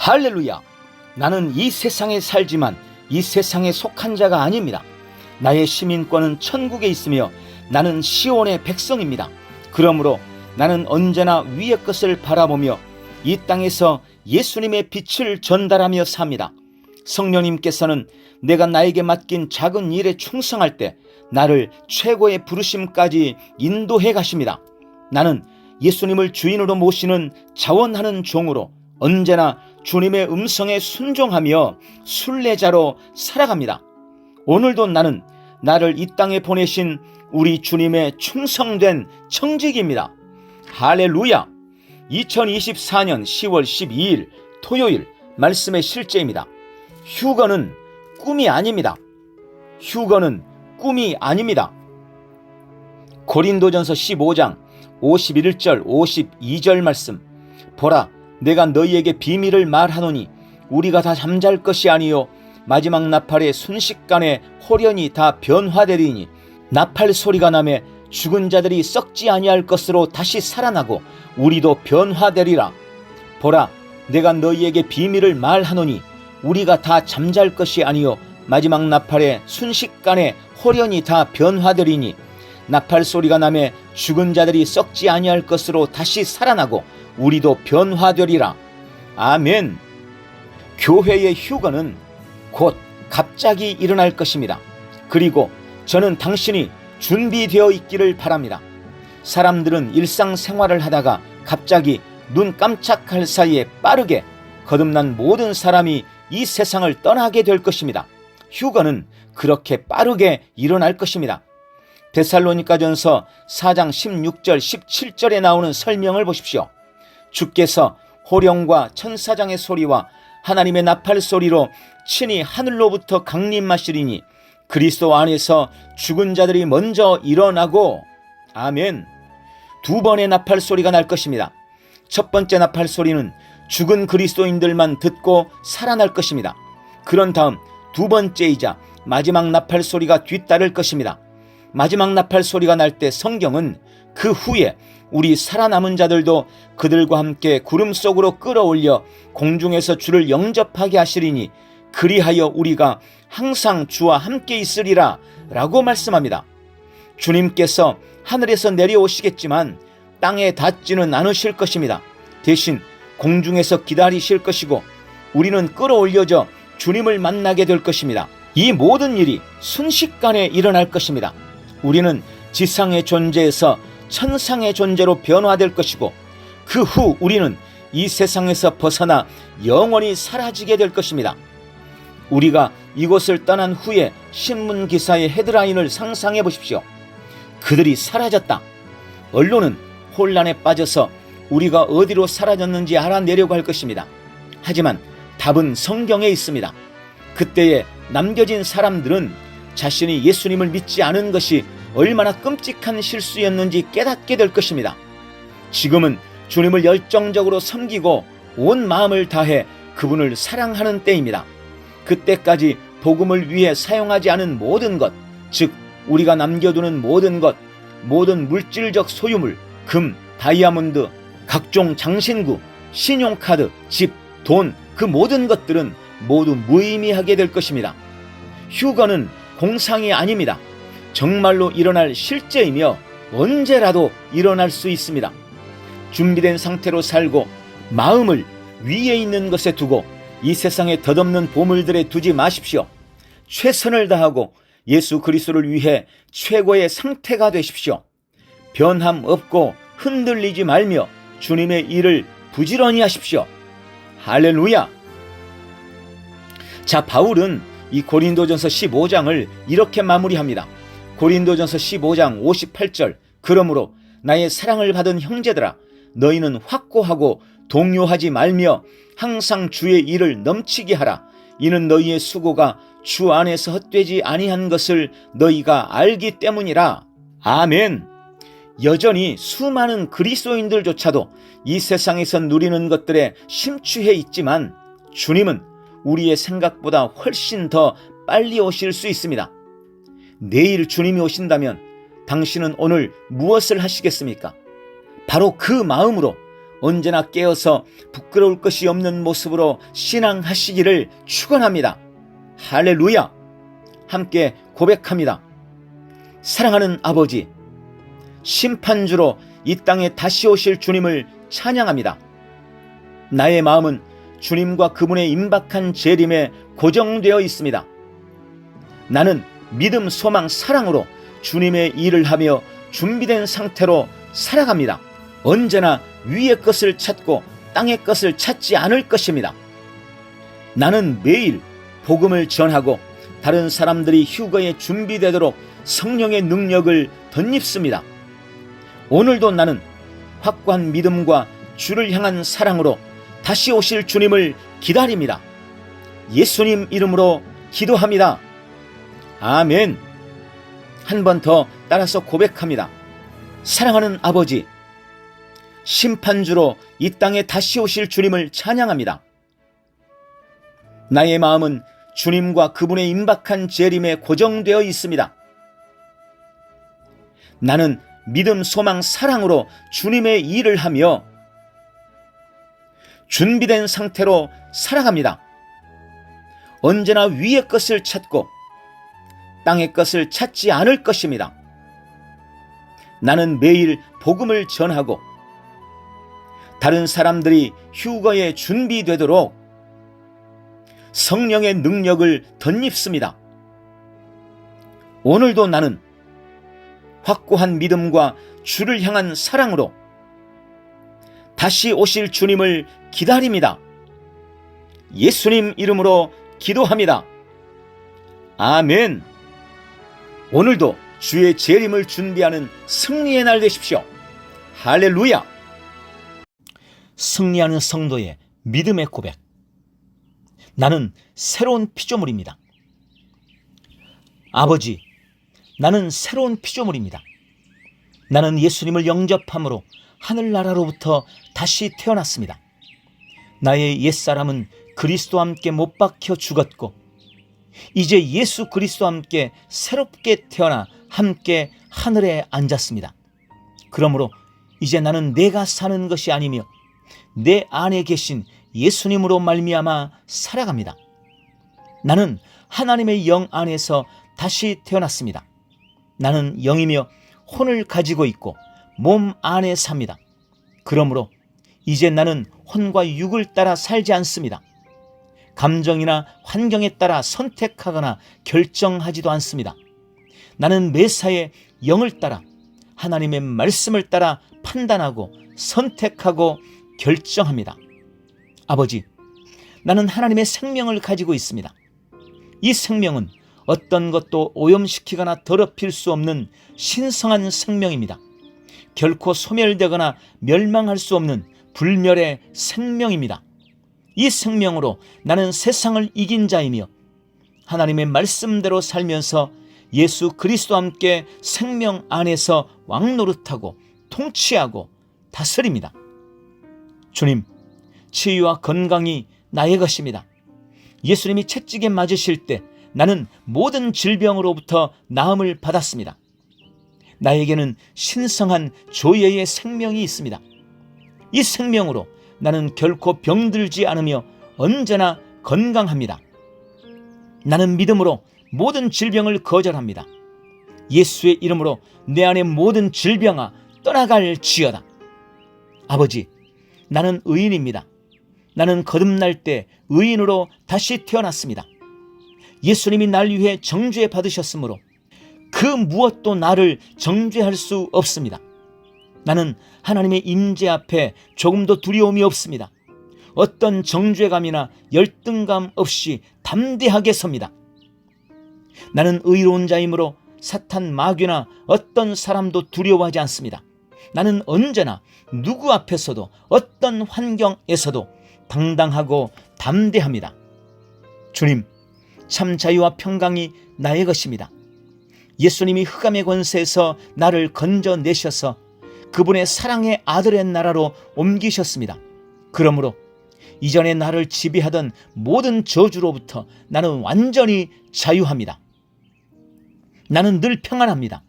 할렐루야! 나는 이 세상에 살지만 이 세상에 속한 자가 아닙니다. 나의 시민권은 천국에 있으며 나는 시온의 백성입니다. 그러므로 나는 언제나 위의 것을 바라보며 이 땅에서 예수님의 빛을 전달하며 삽니다. 성령님께서는 내가 나에게 맡긴 작은 일에 충성할 때 나를 최고의 부르심까지 인도해 가십니다. 나는 예수님을 주인으로 모시는 자원하는 종으로 언제나 주님의 음성에 순종하며 순례자로 살아갑니다. 오늘도 나는 나를 이 땅에 보내신 우리 주님의 충성된 청직입니다. 할렐루야! 2024년 10월 12일 토요일 말씀의 실제입니다. 휴거는 꿈이 아닙니다. 휴거는 꿈이 아닙니다. 고린도전서 15장 51절 52절 말씀. 보라, 내가 너희에게 비밀을 말하노니 우리가 다 잠잘 것이 아니요 마지막 나팔의 순식간에 홀연히 다 변화되리니 나팔 소리가 나매 죽은 자들이 썩지 아니할 것으로 다시 살아나고 우리도 변화되리라. 보라, 내가 너희에게 비밀을 말하노니 우리가 다 잠잘 것이 아니요 마지막 나팔의 순식간에 홀연히 다 변화되리니 나팔 소리가 나매 죽은 자들이 썩지 아니할 것으로 다시 살아나고 우리도 변화되리라. 아멘. 교회의 휴거는 곧 갑자기 일어날 것입니다. 그리고 저는 당신이 준비되어 있기를 바랍니다. 사람들은 일상생활을 하다가 갑자기 눈 깜짝할 사이에 빠르게 거듭난 모든 사람이 이 세상을 떠나게 될 것입니다. 휴거는 그렇게 빠르게 일어날 것입니다. 데살로니가전서 4장 16절 17절에 나오는 설명을 보십시오. 주께서 호령과 천사장의 소리와 하나님의 나팔 소리로 친히 하늘로부터 강림하시리니 그리스도 안에서 죽은 자들이 먼저 일어나고, 아멘. 두 번의 나팔 소리가 날 것입니다. 첫 번째 나팔 소리는 죽은 그리스도인들만 듣고 살아날 것입니다. 그런 다음 두 번째이자 마지막 나팔 소리가 뒤따를 것입니다. 마지막 나팔 소리가 날 때 성경은 그 후에 우리 살아남은 자들도 그들과 함께 구름 속으로 끌어올려 공중에서 주를 영접하게 하시리니 그리하여 우리가 항상 주와 함께 있으리라 라고 말씀합니다. 주님께서 하늘에서 내려오시겠지만 땅에 닿지는 않으실 것입니다. 대신 공중에서 기다리실 것이고 우리는 끌어올려져 주님을 만나게 될 것입니다. 이 모든 일이 순식간에 일어날 것입니다. 우리는 지상의 존재에서 천상의 존재로 변화될 것이고 그 후 우리는 이 세상에서 벗어나 영원히 사라지게 될 것입니다. 우리가 이곳을 떠난 후에 신문 기사의 헤드라인을 상상해 보십시오. 그들이 사라졌다. 언론은 혼란에 빠져서 우리가 어디로 사라졌는지 알아내려고 할 것입니다. 하지만 답은 성경에 있습니다. 그때에 남겨진 사람들은 자신이 예수님을 믿지 않은 것이 얼마나 끔찍한 실수였는지 깨닫게 될 것입니다. 지금은 주님을 열정적으로 섬기고 온 마음을 다해 그분을 사랑하는 때입니다. 그때까지 복음을 위해 사용하지 않은 모든 것, 즉 우리가 남겨두는 모든 것, 모든 물질적 소유물, 금, 다이아몬드, 각종 장신구, 신용카드, 집, 돈, 그 모든 것들은 모두 무의미하게 될 것입니다. 휴거는 공상이 아닙니다. 정말로 일어날 실제이며 언제라도 일어날 수 있습니다. 준비된 상태로 살고 마음을 위에 있는 것에 두고 이 세상에 덧없는 보물들에 두지 마십시오. 최선을 다하고 예수 그리스도를 위해 최고의 상태가 되십시오. 변함 없고 흔들리지 말며 주님의 일을 부지런히 하십시오. 할렐루야! 자, 바울은 이 고린도전서 15장을 이렇게 마무리합니다. 고린도전서 15장 58절. 그러므로 나의 사랑을 받은 형제들아, 너희는 확고하고 동요하지 말며 항상 주의 일을 넘치게 하라. 이는 너희의 수고가 주 안에서 헛되지 아니한 것을 너희가 알기 때문이라. 아멘. 여전히 수많은 그리스도인들조차도 이 세상에서 누리는 것들에 심취해 있지만 주님은 우리의 생각보다 훨씬 더 빨리 오실 수 있습니다. 내일 주님이 오신다면 당신은 오늘 무엇을 하시겠습니까? 바로 그 마음으로 언제나 깨어서 부끄러울 것이 없는 모습으로 신앙하시기를 축원합니다. 할렐루야! 함께 고백합니다. 사랑하는 아버지, 심판주로 이 땅에 다시 오실 주님을 찬양합니다. 나의 마음은 주님과 그분의 임박한 재림에 고정되어 있습니다. 나는 믿음, 소망, 사랑으로 주님의 일을 하며 준비된 상태로 살아갑니다. 언제나 위의 것을 찾고 땅의 것을 찾지 않을 것입니다. 나는 매일 복음을 전하고 다른 사람들이 휴거에 준비되도록 성령의 능력을 덧입습니다. 오늘도 나는 확고한 믿음과 주를 향한 사랑으로 다시 오실 주님을 기다립니다. 예수님 이름으로 기도합니다. 아멘. 한 번 더 따라서 고백합니다. 사랑하는 아버지, 심판주로 이 땅에 다시 오실 주님을 찬양합니다. 나의 마음은 주님과 그분의 임박한 재림에 고정되어 있습니다. 나는 믿음, 소망, 사랑으로 주님의 일을 하며 준비된 상태로 살아갑니다. 언제나 위의 것을 찾고 땅의 것을 찾지 않을 것입니다. 나는 매일 복음을 전하고 다른 사람들이 휴거에 준비되도록 성령의 능력을 덧입습니다. 오늘도 나는 확고한 믿음과 주를 향한 사랑으로 다시 오실 주님을 기다립니다. 예수님 이름으로 기도합니다. 아멘. 오늘도 주의 재림을 준비하는 승리의 날 되십시오. 할렐루야. 승리하는 성도의 믿음의 고백. 나는 새로운 피조물입니다. 아버지, 나는 새로운 피조물입니다. 나는 예수님을 영접함으로 하늘나라로부터 다시 태어났습니다. 나의 옛사람은 그리스도와 함께 못 박혀 죽었고 이제 예수 그리스도와 함께 새롭게 태어나 함께 하늘에 앉았습니다. 그러므로 이제 나는 내가 사는 것이 아니며 내 안에 계신 예수님으로 말미암아 살아갑니다. 나는 하나님의 영 안에서 다시 태어났습니다. 나는 영이며 혼을 가지고 있고 몸 안에 삽니다. 그러므로 이제 나는 혼과 육을 따라 살지 않습니다. 감정이나 환경에 따라 선택하거나 결정하지도 않습니다. 나는 매사에 영을 따라 하나님의 말씀을 따라 판단하고 선택하고 결정합니다. 아버지, 나는 하나님의 생명을 가지고 있습니다. 이 생명은 어떤 것도 오염시키거나 더럽힐 수 없는 신성한 생명입니다. 결코 소멸되거나 멸망할 수 없는 불멸의 생명입니다. 이 생명으로 나는 세상을 이긴 자이며 하나님의 말씀대로 살면서 예수 그리스도와 함께 생명 안에서 왕노릇하고 통치하고 다스립니다. 주님, 치유와 건강이 나의 것입니다. 예수님이 채찍에 맞으실 때 나는 모든 질병으로부터 나음을 받았습니다. 나에게는 신성한 조예의 생명이 있습니다. 이 생명으로 나는 결코 병들지 않으며 언제나 건강합니다. 나는 믿음으로 모든 질병을 거절합니다. 예수의 이름으로 내 안의 모든 질병아 떠나갈지어다. 아버지, 나는 의인입니다. 나는 거듭날 때 의인으로 다시 태어났습니다. 예수님이 날 위해 정죄 받으셨으므로 그 무엇도 나를 정죄할 수 없습니다. 나는 하나님의 임재 앞에 조금도 두려움이 없습니다. 어떤 정죄감이나 열등감 없이 담대하게 섭니다. 나는 의로운 자이므로 사탄 마귀나 어떤 사람도 두려워하지 않습니다. 나는 언제나 누구 앞에서도 어떤 환경에서도 당당하고 담대합니다. 주님, 참 자유와 평강이 나의 것입니다. 예수님이 흑암의 권세에서 나를 건져내셔서 그분의 사랑의 아들의 나라로 옮기셨습니다. 그러므로 이전에 나를 지배하던 모든 저주로부터 나는 완전히 자유합니다. 나는 늘 평안합니다.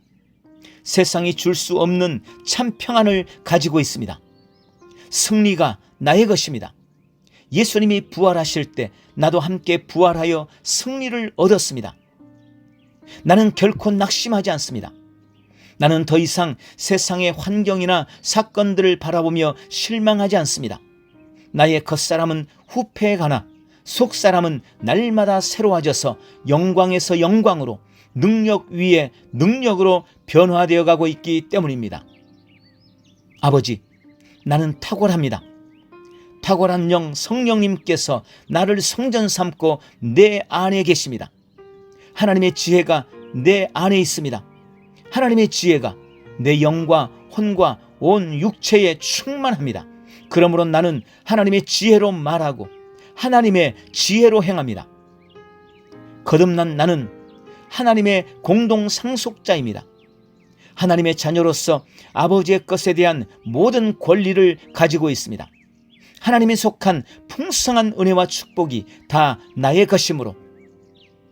세상이 줄 수 없는 참 평안을 가지고 있습니다. 승리가 나의 것입니다. 예수님이 부활하실 때 나도 함께 부활하여 승리를 얻었습니다. 나는 결코 낙심하지 않습니다. 나는 더 이상 세상의 환경이나 사건들을 바라보며 실망하지 않습니다. 나의 겉사람은 후패에 가나 속사람은 날마다 새로워져서 영광에서 영광으로, 능력 위에 능력으로 변화되어 가고 있기 때문입니다. 아버지, 나는 탁월합니다. 탁월한 영 성령님께서 나를 성전 삼고 내 안에 계십니다. 하나님의 지혜가 내 안에 있습니다. 하나님의 지혜가 내 영과 혼과 온 육체에 충만합니다. 그러므로 나는 하나님의 지혜로 말하고 하나님의 지혜로 행합니다. 거듭난 나는 하나님의 공동 상속자입니다. 하나님의 자녀로서 아버지의 것에 대한 모든 권리를 가지고 있습니다. 하나님이 속한 풍성한 은혜와 축복이 다 나의 것이므로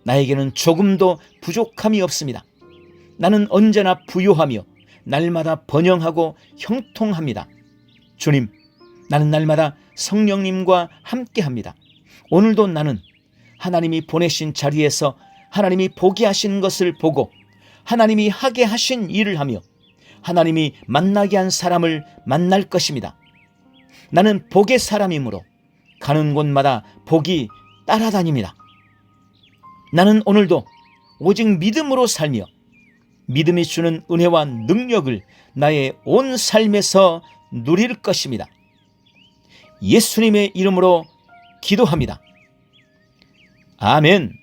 나에게는 조금도 부족함이 없습니다. 나는 언제나 부요하며 날마다 번영하고 형통합니다. 주님, 나는 날마다 성령님과 함께합니다. 오늘도 나는 하나님이 보내신 자리에서 하나님이 보게 하신 것을 보고 하나님이 하게 하신 일을 하며 하나님이 만나게 한 사람을 만날 것입니다. 나는 복의 사람이므로 가는 곳마다 복이 따라다닙니다. 나는 오늘도 오직 믿음으로 살며 믿음이 주는 은혜와 능력을 나의 온 삶에서 누릴 것입니다. 예수님의 이름으로 기도합니다. 아멘.